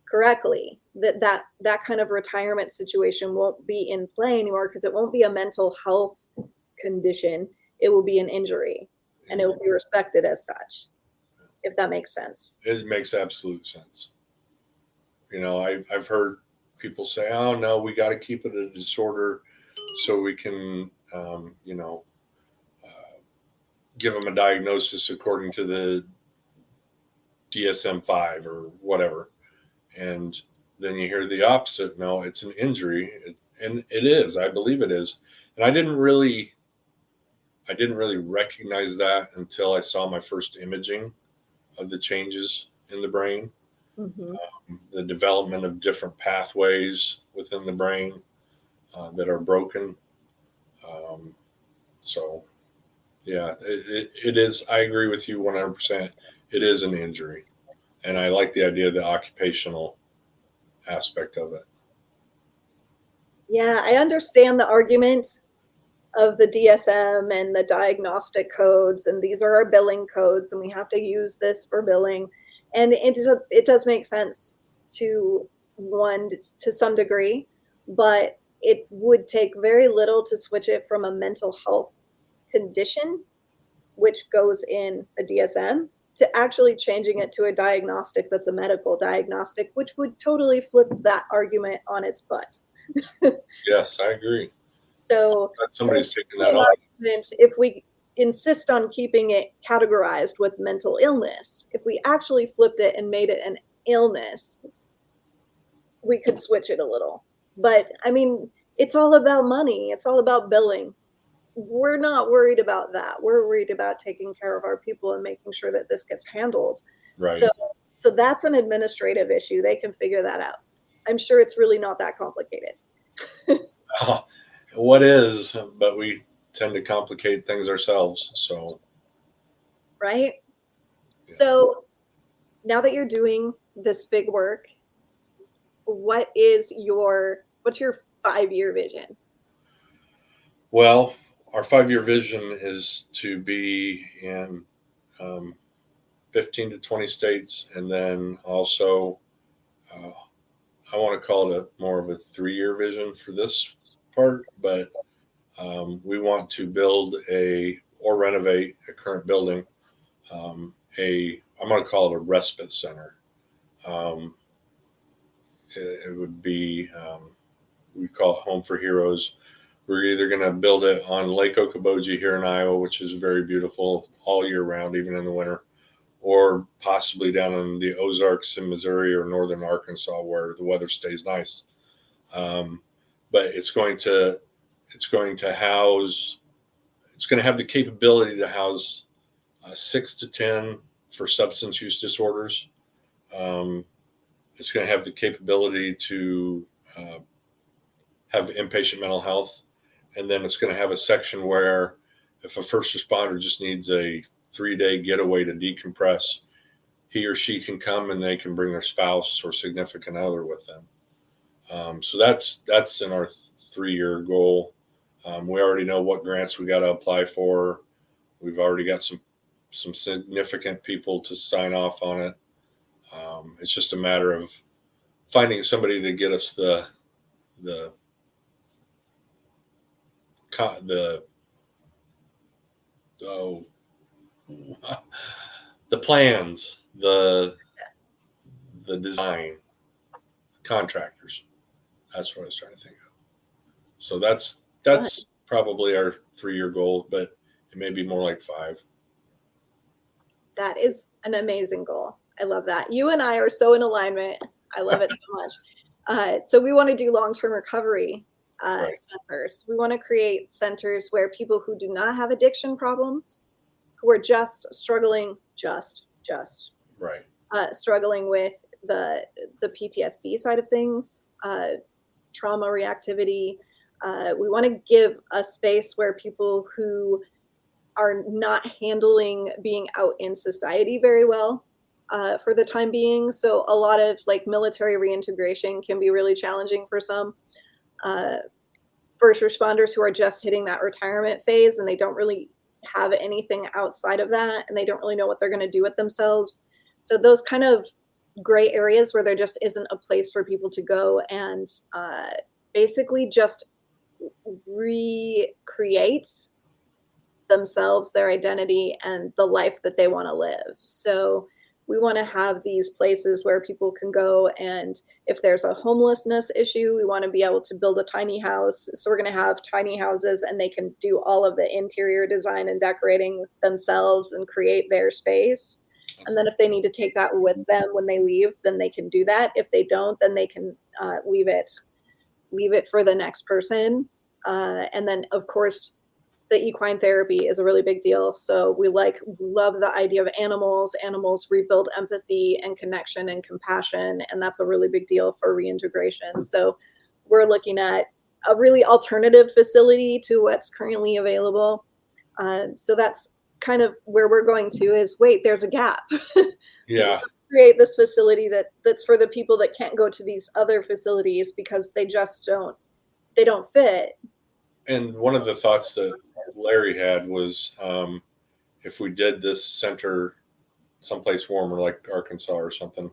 correctly, that kind of retirement situation won't be in play anymore, because it won't be a mental health condition. It will be an injury, and it will be respected as such, if that makes sense. It makes absolute sense. I've heard people say, oh no, we got to keep it a disorder so we can give them a diagnosis according to the DSM-5 or whatever. And then you hear the opposite. No, it's an injury. And it is. I believe it is. And I didn't really recognize that until I saw my first imaging of the changes in the brain, Mm-hmm. the development of different pathways within the brain that are broken. So, yeah, it is. I agree with you 100%. It is an injury. And I like the idea of the occupational aspect of it. Yeah, I understand the argument of the DSM and the diagnostic codes, and these are our billing codes, and we have to use this for billing. And it does make sense to one to some degree, but it would take very little to switch it from a mental health condition, which goes in a DSM, to actually changing it to a diagnostic that's a medical diagnostic, which would totally flip that argument on its butt. Yes, I agree. So Somebody's taking that on. if we insist on keeping it categorized with mental illness, if we actually flipped it and made it an illness, we could switch it a little. But I mean, it's all about money. It's all about billing. We're not worried about that. We're worried about taking care of our people and making sure that this gets handled. Right. So that's an administrative issue. They can figure that out. I'm sure it's really not that complicated. What is, but we tend to complicate things ourselves. So, right? Yeah. So now that you're doing this big work, what's your 5-year vision? Well, our 5-year vision is to be in 15 to 20 states, and then also I want to call it more of a 3-year vision for this part, but we want to build or renovate a current building. I'm going to call it a respite center. It would be, we call it Home for Heroes. We're either going to build it on Lake Okoboji here in Iowa, which is very beautiful all year round, even in the winter, or possibly down in the Ozarks in Missouri or northern Arkansas where the weather stays nice. But it's going to have the capability to house 6 to 10 for substance use disorders. It's going to have the capability to have inpatient mental health. And then it's going to have a section where if a first responder just needs a 3-day getaway to decompress, he or she can come and they can bring their spouse or significant other with them. So that's in our 3-year goal. We already know what grants we got to apply for. We've already got some significant people to sign off on it. It's just a matter of finding somebody to get us the plans, the design, contractors. That's what I was trying to think of. So that's probably our 3-year goal, but it may be more like 5. That is an amazing goal. I love that. You and I are so in alignment. I love it so much. So we want to do long-term recovery centers. We want to create centers where people who do not have addiction problems, who are just struggling, right, struggling with the PTSD side of things, trauma reactivity. We want to give a space where people who are not handling being out in society very well for the time being. So a lot of like military reintegration can be really challenging for some first responders who are just hitting that retirement phase and they don't really have anything outside of that and they don't really know what they're going to do with themselves. So those kind of gray areas where there just isn't a place for people to go and basically just recreate themselves, their identity, and the life that they want to live. So we want to have these places where people can go, and if there's a homelessness issue, we want to be able to build a tiny house. So we're going to have tiny houses and they can do all of the interior design and decorating themselves and create their space. And then if they need to take that with them when they leave, then they can do that. If they don't, then they can leave it for the next person. And then, of course, the equine therapy is a really big deal. So we love the idea of animals. Animals rebuild empathy and connection and compassion, and that's a really big deal for reintegration. So we're looking at a really alternative facility to what's currently available. So that's kind of where we're going to is, wait, there's a gap. Yeah. Let's create this facility that's for the people that can't go to these other facilities because they don't fit. And one of the thoughts that Larry had was, if we did this center someplace warmer like Arkansas or something,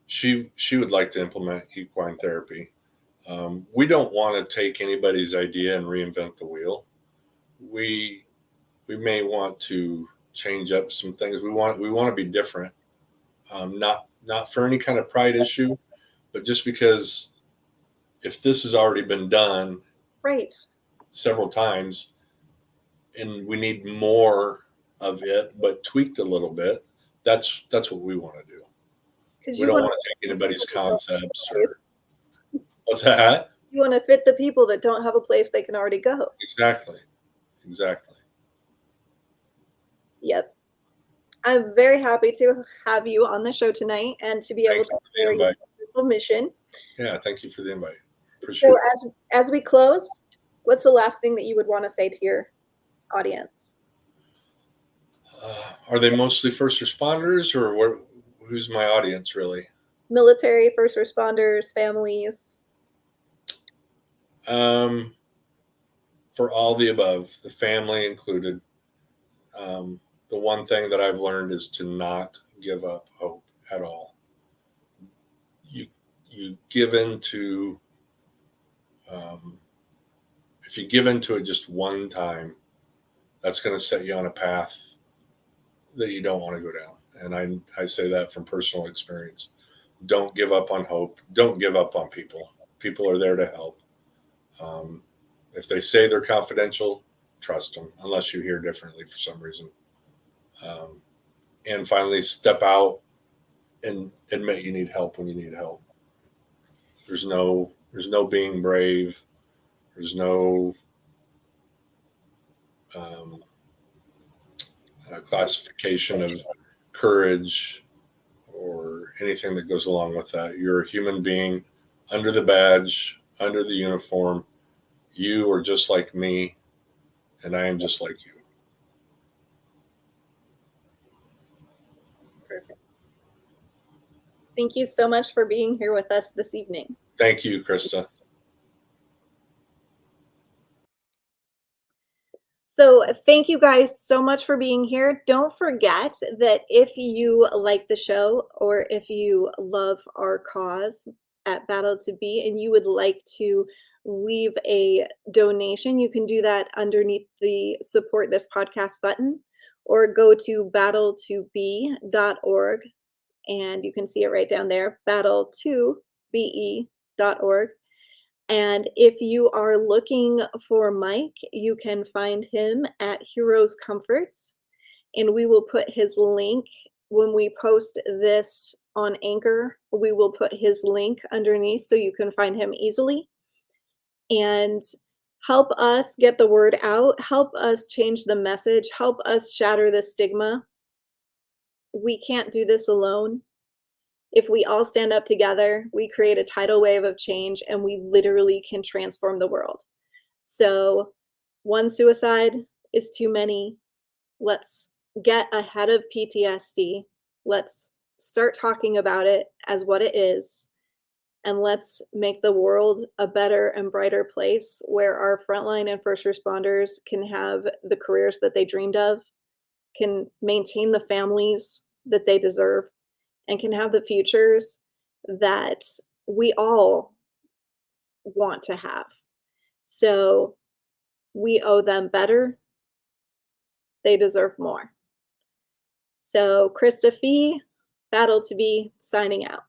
she would like to implement equine therapy. We don't want to take anybody's idea and reinvent the wheel. We may want to change up some things. We want to be different, not for any kind of pride issue, but just because if this has already been done Right. several times and we need more of it but tweaked a little bit, that's what we want to do. We don't want to take anybody's concepts or what's that? You want to fit the people that don't have a place they can already go. Exactly. Yep. I'm very happy to have you on the show tonight and to be able to share your wonderful mission. Yeah, thank you for the invite. Appreciate it. As we close, what's the last thing that you would want to say to your audience? Are they mostly first responders, or who's my audience really? Military, first responders, families. For all the above, the family included. The one thing that I've learned is to not give up hope at all. You give into, if you give into it just one time, that's going to set you on a path that you don't want to go down. And I say that from personal experience. Don't give up on hope. Don't give up on people. People are there to help. If they say they're confidential, trust them, unless you hear differently for some reason. And finally, step out and admit you need help when you need help. There's no being brave. There's no classification of courage or anything that goes along with that. You're a human being under the badge, under the uniform. You are just like me, and I am just like you. Perfect. Thank you so much for being here with us this evening. Thank you, Krista. So thank you guys so much for being here. Don't forget that if you like the show or if you love our cause at Battle to Be and you would like to leave a donation, you can do that underneath the support this podcast button or go to battletobe.org and you can see it right down there, battle2be.org. And if you are looking for Mike, you can find him at Heroes Comforts. And we will put his link when we post this on Anchor. We will put his link underneath so you can find him easily. And help us get the word out. Help us change the message. Help us shatter the stigma. We can't do this alone. If we all stand up together, we create a tidal wave of change and we literally can transform the world. So one suicide is too many. Let's get ahead of PTSD. Let's start talking about it as what it is. And let's make the world a better and brighter place where our frontline and first responders can have the careers that they dreamed of, can maintain the families that they deserve, and can have the futures that we all want to have. So we owe them better. They deserve more. So Krista Fee, Battle to Be, signing out.